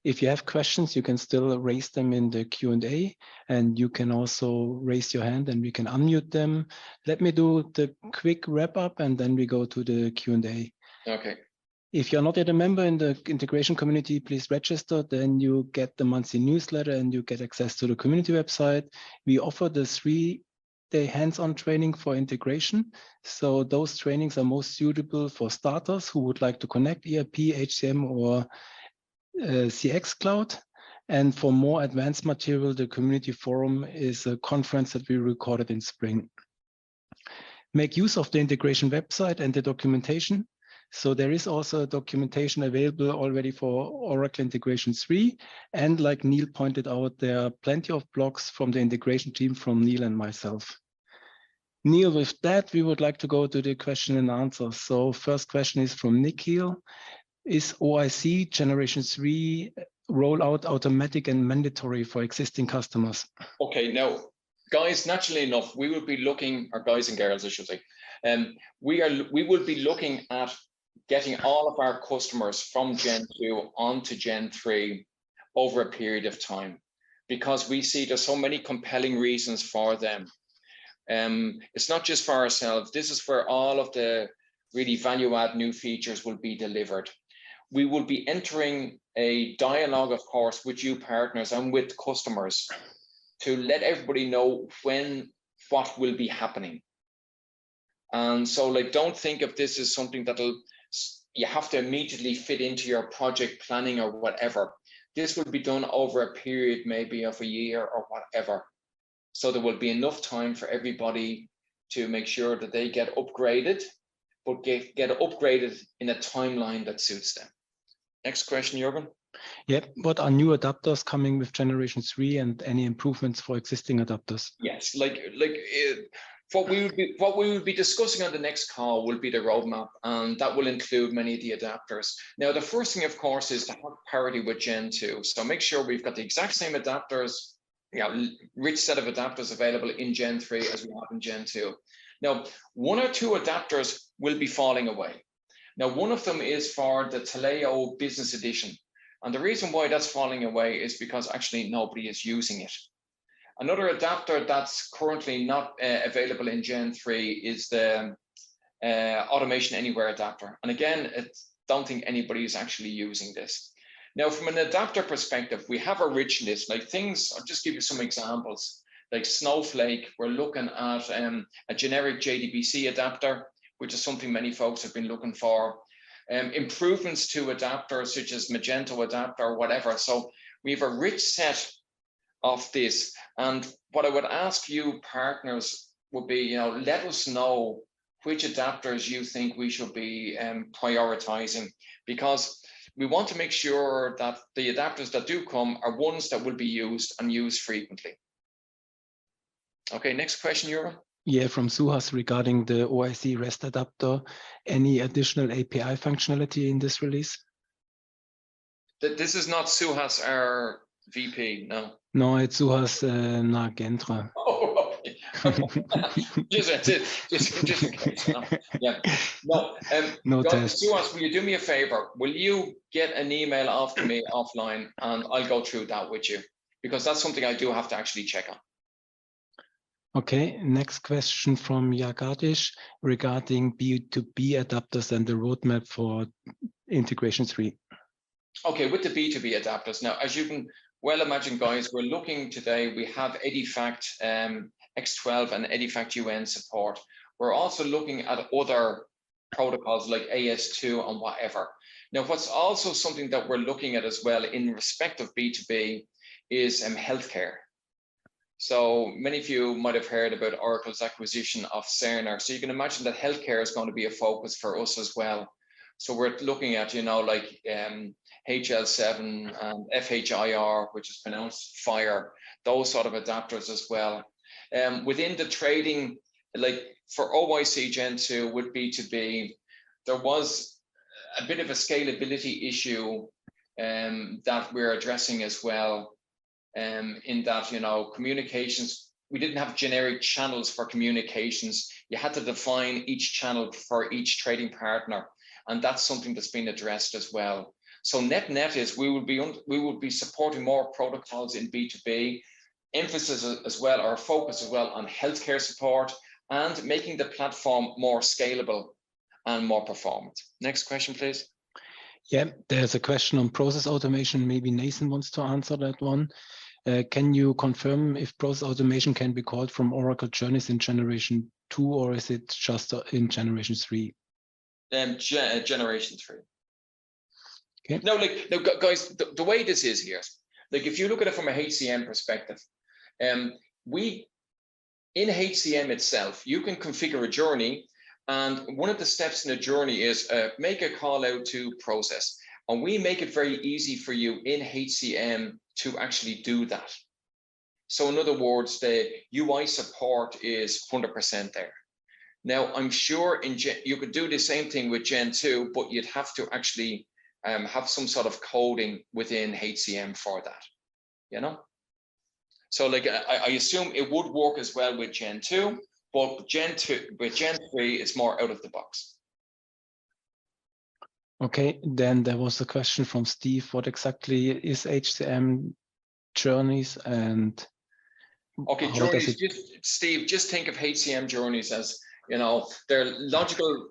If you have questions, you can still raise them in the Q&A, and you can also raise your hand and we can unmute them. Let me do the quick wrap up and then we go to the Q&A. Okay. If you're not yet a member in the integration community, please register. Then you get the monthly newsletter and you get access to the community website. We offer the 3-day hands-on training for integration. So those trainings are most suitable for starters who would like to connect ERP, HCM, or CX Cloud. And for more advanced material, the community forum is a conference that we recorded in spring. Make use of the integration website and the documentation. So there is also documentation available already for Oracle Integration 3. And like Neil pointed out, there are plenty of blogs from the integration team from Neil and myself. Neil, with that, we would like to go to the question and answer. So first question is from Nikhil. Is OIC Generation 3 rollout automatic and mandatory for existing customers? Okay, now, guys, naturally enough, we will be looking, or guys and girls, I should say, we will be looking at getting all of our customers from Gen 2 onto Gen 3 over a period of time, because we see there's so many compelling reasons for them. It's not just for ourselves. This is where all of the really value-add new features will be delivered. We will be entering a dialogue, of course, with you partners and with customers to let everybody know what will be happening. And so, like, don't think of this as something you have to immediately fit into your project planning or whatever. This will be done over a period maybe of a year or whatever. So there will be enough time for everybody to make sure that they get upgraded, but get upgraded in a timeline that suits them. Next question, Jürgen. Yeah, what are new adapters coming with Generation 3 and any improvements for existing adapters? Yes, what we will be discussing on the next call will be the roadmap, and that will include many of the adapters. Now, the first thing, of course, is to have parity with Gen 2. So make sure we've got the exact same adapters, rich set of adapters available in Gen 3 as we have in Gen 2. Now, 1 or 2 adapters will be falling away. Now, one of them is for the Taleo Business Edition. And the reason why that's falling away is because actually nobody is using it. Another adapter that's currently not available in Gen 3 is the Automation Anywhere adapter. And again, I don't think anybody is actually using this. Now, from an adapter perspective, we have a rich list, like things, I'll just give you some examples, like Snowflake, we're looking at a generic JDBC adapter, which is something many folks have been looking for. Improvements to adapters such as Magento adapter or whatever. So we have a rich set of this. And what I would ask you partners would be, let us know which adapters you think we should be prioritizing, because we want to make sure that the adapters that do come are ones that will be used and used frequently. Okay, next question, Jürgen. Yeah, from Suhas regarding the OIC REST adapter. Any additional API functionality in this release? This is not Suhas, our VP, no. No, it's Suhas Nagendra. Oh, okay. just in case. No. Yeah. No. No test. Suhas, will you do me a favor? Will you get an email after me offline, and I'll go through that with you, because that's something I do have to actually check on. Okay, next question from Yagadish regarding B2B adapters and the roadmap for integration 3. Okay, with the B2B adapters. Now, as you can well imagine, guys, we're looking today, we have Edifact X12 and Edifact UN support. We're also looking at other protocols like AS2 and whatever. Now, what's also something that we're looking at as well in respect of B2B is healthcare. So many of you might have heard about Oracle's acquisition of Cerner. So you can imagine that healthcare is going to be a focus for us as well. So we're looking at, like HL7 and FHIR, which is pronounced fire, those sort of adapters as well. Within the trading, like for OIC Gen 2 with B2B, there was a bit of a scalability issue that we're addressing as well. In that, communications, we didn't have generic channels for communications. You had to define each channel for each trading partner, and that's something that's been addressed as well. So net is we will be supporting more protocols in B2B, emphasis as well, or focus as well on healthcare support and making the platform more scalable and more performant. Next question, please. Yeah, there's a question on process automation. Maybe Nathan wants to answer that one. Can you confirm if process automation can be called from Oracle Journeys in Generation 2, or is it just in Generation 3? Generation 3. Okay. No, guys, the way this is here, like if you look at it from a HCM perspective, we in HCM itself, you can configure a journey, and one of the steps in a journey is make a call out to process. And we make it very easy for you in HCM to actually do that. So in other words, the UI support is 100% there. Now, I'm sure you could do the same thing with Gen 2, but you'd have to actually have some sort of coding within HCM for that, So like I assume it would work as well with Gen 2, but with Gen 3, it's more out of the box. Okay, then there was a question from Steve. What exactly is HCM journeys, and okay, journeys, Steve, just think of HCM journeys as, they're logical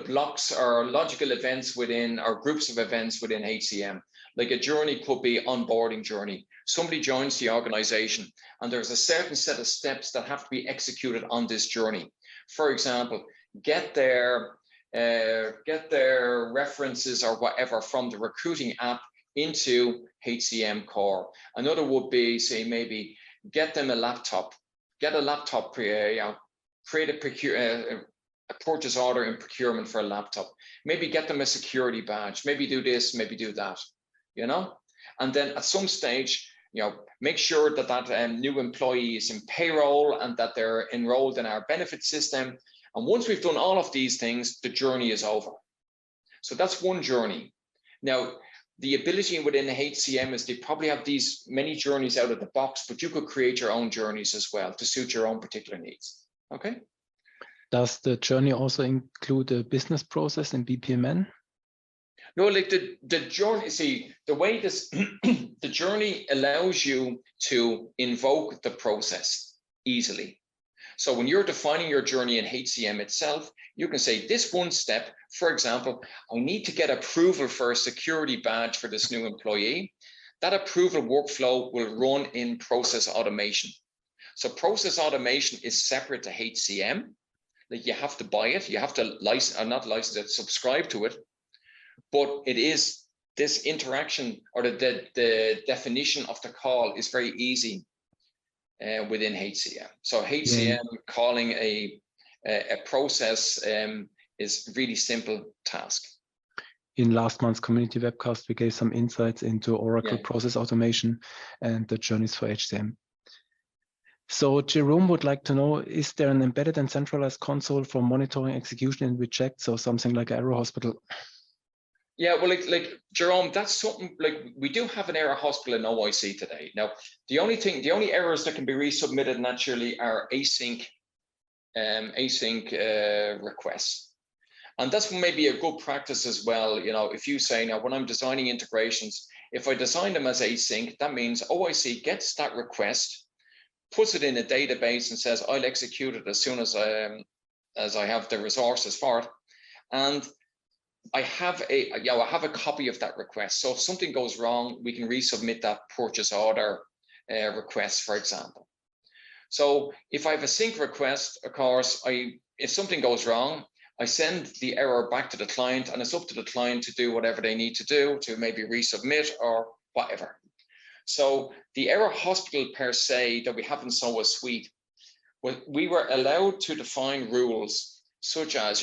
blocks or logical events within, or groups of events within HCM. Like a journey could be onboarding journey. Somebody joins the organization and there's a certain set of steps that have to be executed on this journey. For example, get their references or whatever from the recruiting app into HCM core. Another would be, say, maybe get them a laptop, create a purchase order in procurement for a laptop, maybe get them a security badge, maybe do this, maybe do that, And then at some stage, make sure that that new employee is in payroll and that they're enrolled in our benefit system. And once we've done all of these things, the journey is over. So that's one journey. Now, the ability within HCM is they probably have these many journeys out of the box, but you could create your own journeys as well to suit your own particular needs. Okay. Does the journey also include a business process in BPMN? No, like the journey, see, the way this, the journey allows you to invoke the process easily. So when you're defining your journey in HCM itself, you can say this one step, for example, I need to get approval for a security badge for this new employee. That approval workflow will run in process automation. So process automation is separate to HCM. Like you have to buy it, you have to license, or not license it, subscribe to it. But it is this interaction, or the definition of the call is very easy within HCM. So HCM calling a process is a really simple task. In last month's community webcast, we gave some insights into Oracle process automation and the journeys for HCM. So Jerome would like to know, is there an embedded and centralized console for monitoring execution and reject? So something like Arrow Hospital. Yeah, well, like Jerome, that's something like we do have an error hospital in OIC today. Now, the only errors that can be resubmitted naturally are async requests. And that's maybe a good practice as well. If you say, now when I'm designing integrations, if I design them as async, that means OIC gets that request, puts it in a database and says, I'll execute it as soon as I have the resources for it. And I have a copy of that request. So if something goes wrong, we can resubmit that purchase order request, for example. So if I have a sync request, of course, if something goes wrong, I send the error back to the client, and it's up to the client to do whatever they need to do to maybe resubmit or whatever. So the error hospital per se that we have in SOA Suite, we were allowed to define rules such as,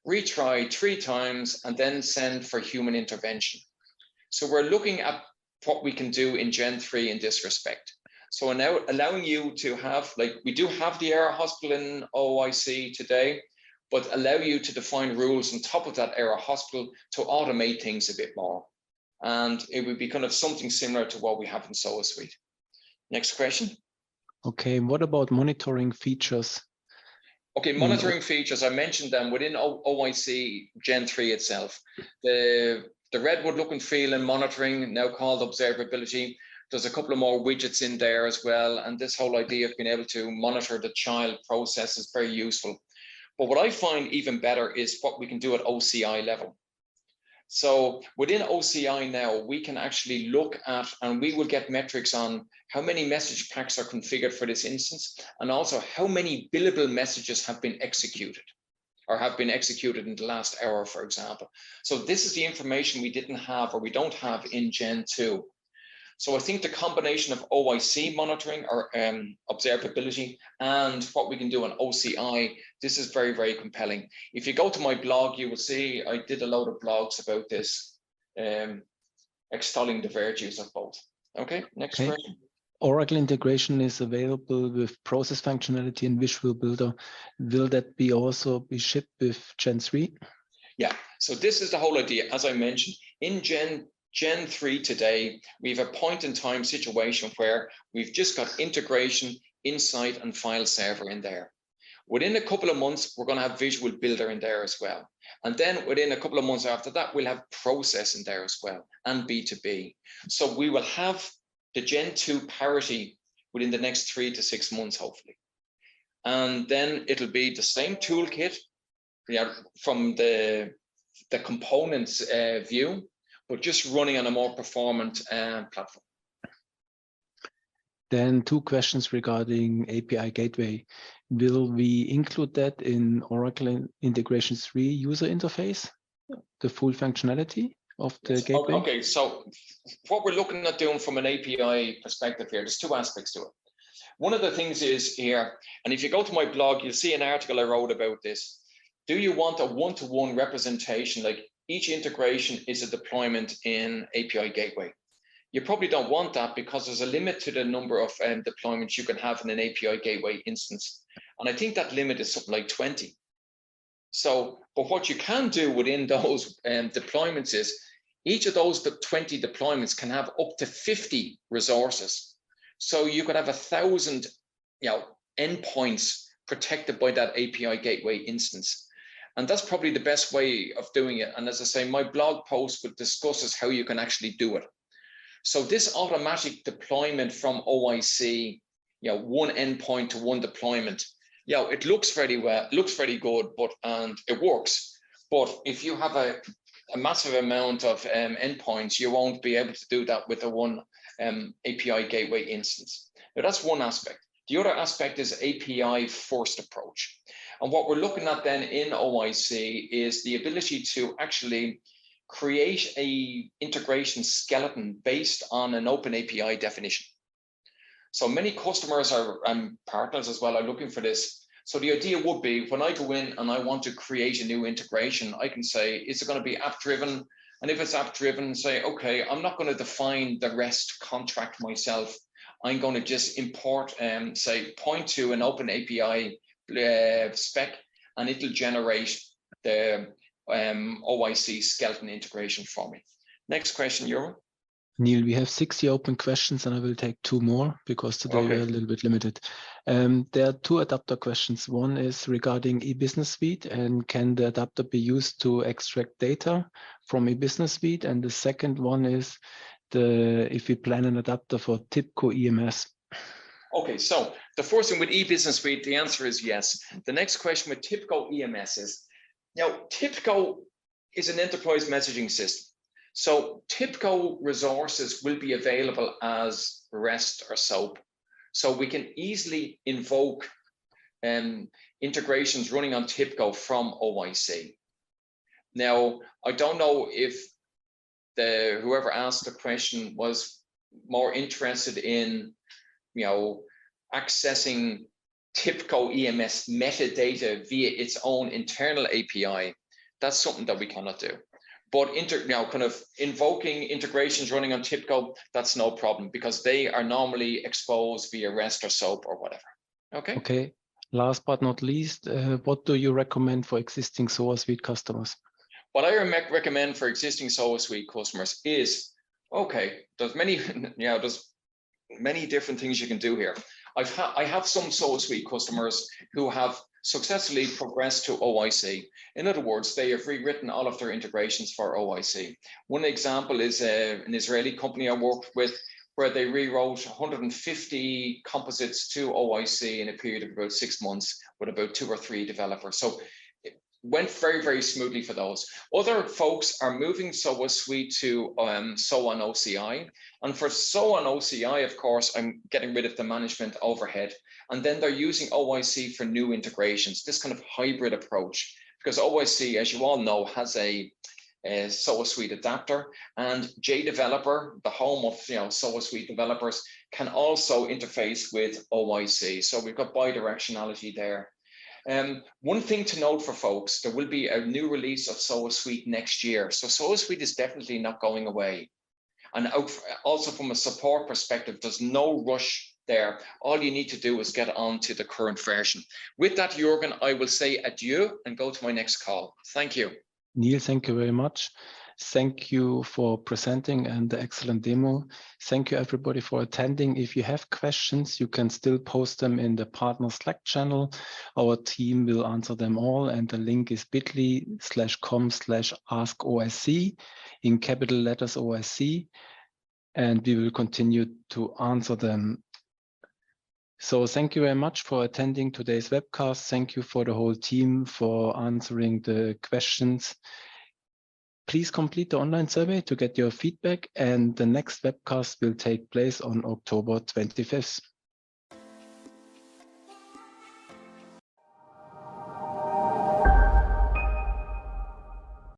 retry 3 times and then send for human intervention. So we're looking at what we can do in Gen 3 in this respect. So now allowing you to have, we do have the error hospital in OIC today, but allow you to define rules on top of that error hospital to automate things a bit more. And it would be kind of something similar to what we have in SOA Suite. Next question. Okay, what about monitoring features? Okay, monitoring features, I mentioned them within OIC Gen 3 itself. The Redwood look and feel and monitoring, now called observability. There's a couple of more widgets in there as well. And this whole idea of being able to monitor the child process is very useful. But what I find even better is what we can do at OCI level. So within OCI now, we can actually look at, and we will get metrics on how many message packs are configured for this instance, and also how many billable messages have been executed or have been executed in the last hour, for example. So this is the information we didn't have, or we don't have in Gen 2. So I think the combination of OIC monitoring or observability and what we can do on OCI, this is very, very compelling. If you go to my blog, you will see I did a load of blogs about this, extolling the virtues of both. Okay, next question. Oracle integration is available with process functionality in Visual Builder. Will that be also be shipped with Gen 3? Yeah, so this is the whole idea. As I mentioned, in Gen 3 today, we have a point-in-time situation where we've just got integration, insight, and file server in there. Within a couple of months, we're going to have Visual Builder in there as well. And then within a couple of months after that, we'll have process in there as well, and B2B. So we will have the Gen 2 parity within the next 3 to 6 months, hopefully. And then it'll be the same toolkit from the components view, but just running on a more performant platform. Then 2 questions regarding API Gateway. Will we include that in Oracle Integration 3 user interface, the full functionality of the gateway? Okay, so what we're looking at doing from an API perspective here, there's 2 aspects to it. One of the things is here, and if you go to my blog, you'll see an article I wrote about this. Do you want a one-to-one representation, like each integration is a deployment in API Gateway? You probably don't want that because there's a limit to the number of deployments you can have in an API gateway instance. And I think that limit is something like 20. So, but what you can do within those deployments is each of those 20 deployments can have up to 50 resources. So you could have 1,000, endpoints protected by that API gateway instance. And that's probably the best way of doing it. And as I say, my blog post discusses how you can actually do it. So this automatic deployment from OIC, one endpoint to one deployment, it looks very well, looks very good, and it works. But if you have a massive amount of endpoints, you won't be able to do that with a one API gateway instance. Now that's one aspect. The other aspect is API first approach. And what we're looking at then in OIC is the ability to actually create a integration skeleton based on an open API definition. So many customers and partners as well are looking for this. So the idea would be when I go in and I want to create a new integration, I can say, is it going to be app driven? And if it's app driven, say, okay, I'm not going to define the REST contract myself. I'm going to just import and say, point to an open API spec, and it'll generate the OIC skeleton integration for me. Next question, Jürgen. Neil, we have 60 open questions and I will take 2 more because today we're a little bit limited. There are 2 adapter questions. One is regarding eBusiness Suite, and can the adapter be used to extract data from eBusiness Suite? And the second one is if we plan an adapter for TIBCO EMS. Okay, so the first thing with eBusiness Suite, the answer is yes. The next question with TIBCO EMS is, TIBCO is an enterprise messaging system. So TIBCO resources will be available as REST or SOAP. So we can easily invoke integrations running on TIBCO from OIC. Now, I don't know if whoever asked the question was more interested in, accessing TIBCO EMS metadata via its own internal API. That's something that we cannot do. But kind of invoking integrations running on TIBCO, that's no problem because they are normally exposed via REST or SOAP or whatever. Okay. Okay. Last but not least, what do you recommend for existing SOA Suite customers? What I recommend for existing SOA Suite customers is, okay, there's many different things you can do here. I have some SOA Suite customers who have successfully progressed to OIC. In other words, they have rewritten all of their integrations for OIC. One example is an Israeli company I worked with where they rewrote 150 composites to OIC in a period of about 6 months with about 2 or 3 developers. So it went very, very smoothly for those. Other folks are moving SOA Suite to SOA and OCI. And for SOA and OCI, of course, I'm getting rid of the management overhead. And then they're using OIC for new integrations, this kind of hybrid approach, because OIC, as you all know, has a SOA Suite adapter, and JDeveloper, the home of SOA Suite developers, can also interface with OIC. So we've got bidirectionality there. One thing to note for folks, there will be a new release of SOA Suite next year. So SOA Suite is definitely not going away. And also from a support perspective, there's no rush there. All you need to do is get on to the current version. With that, Jürgen, I will say adieu and go to my next call. Thank you. Neil, thank you very much. Thank you for presenting and the excellent demo. Thank you everybody for attending. If you have questions, you can still post them in the partner Slack channel. Our team will answer them all, and the link is bit.ly/com/askOIC in capital letters OIC, and we will continue to answer them. So thank you very much for attending today's webcast. Thank you for the whole team for answering the questions. Please complete the online survey to get your feedback, and the next webcast will take place on October 25th.